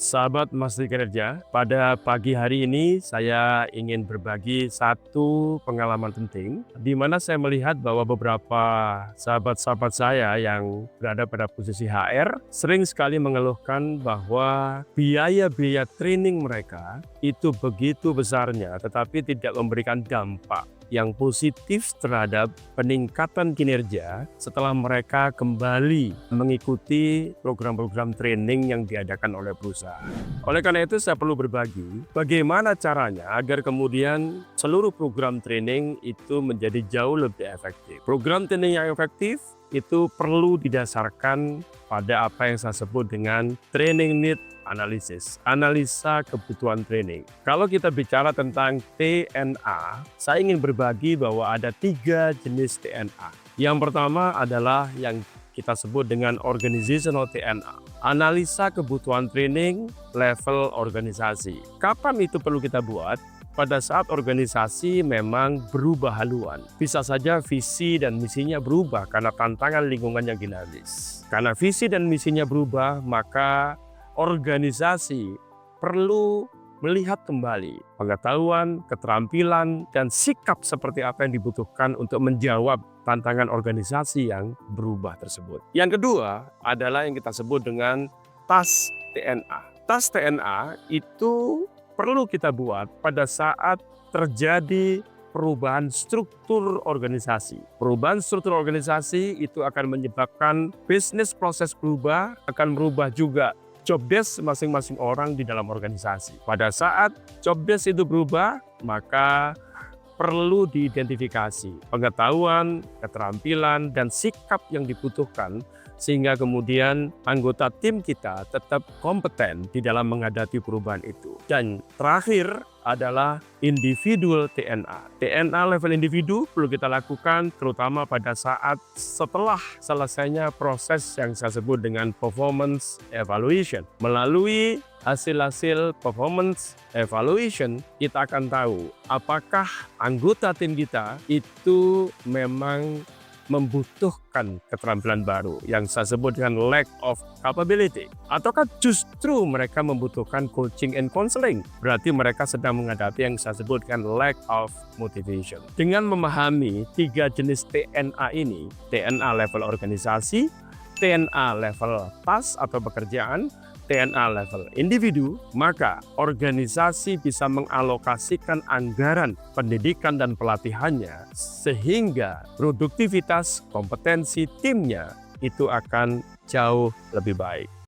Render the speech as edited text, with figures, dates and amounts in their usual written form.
Sahabat Masti Kinerja, pada pagi hari ini saya ingin berbagi satu pengalaman penting di mana saya melihat bahwa beberapa sahabat-sahabat saya yang berada pada posisi HR sering sekali mengeluhkan bahwa biaya-biaya training mereka itu begitu besarnya tetapi tidak memberikan dampak yang positif terhadap peningkatan kinerja setelah mereka kembali mengikuti program-program training yang diadakan oleh perusahaan. Oleh karena itu saya perlu berbagi bagaimana caranya agar kemudian seluruh program training itu menjadi jauh lebih efektif. Program training yang efektif itu perlu didasarkan pada apa yang saya sebut dengan training need analisis, analisa kebutuhan training. Kalau kita bicara tentang TNA, saya ingin berbagi bahwa ada 3 jenis TNA. Yang pertama adalah yang kita sebut dengan organizational TNA, analisa kebutuhan training level organisasi. Kapan itu perlu kita buat? Pada saat organisasi memang berubah haluan. Bisa saja visi dan misinya berubah karena tantangan lingkungan yang dinamis. Karena visi dan misinya berubah, maka organisasi perlu melihat kembali pengetahuan, keterampilan, dan sikap seperti apa yang dibutuhkan untuk menjawab tantangan organisasi yang berubah tersebut. Yang kedua adalah yang kita sebut dengan TAS TNA. TAS TNA itu perlu kita buat pada saat terjadi perubahan struktur organisasi. Perubahan struktur organisasi itu akan menyebabkan bisnis proses berubah, akan merubah juga job desk masing-masing orang di dalam organisasi. Pada saat job desk itu berubah, maka perlu diidentifikasi pengetahuan, keterampilan, dan sikap yang dibutuhkan sehingga kemudian anggota tim kita tetap kompeten di dalam menghadapi perubahan itu. Dan terakhir adalah individual TNA. TNA level individu perlu kita lakukan terutama pada saat setelah selesainya proses yang saya sebut dengan performance evaluation. Melalui hasil-hasil performance evaluation, kita akan tahu apakah anggota tim kita itu memang membutuhkan keterampilan baru yang saya sebut dengan lack of capability, ataukah justru mereka membutuhkan coaching and counseling, berarti mereka sedang menghadapi yang saya sebut dengan lack of motivation. Dengan memahami 3 jenis TNA ini, TNA level organisasi, TNA level task atau pekerjaan, TNA level individu, maka organisasi bisa mengalokasikan anggaran pendidikan dan pelatihannya sehingga produktivitas kompetensi timnya itu akan jauh lebih baik.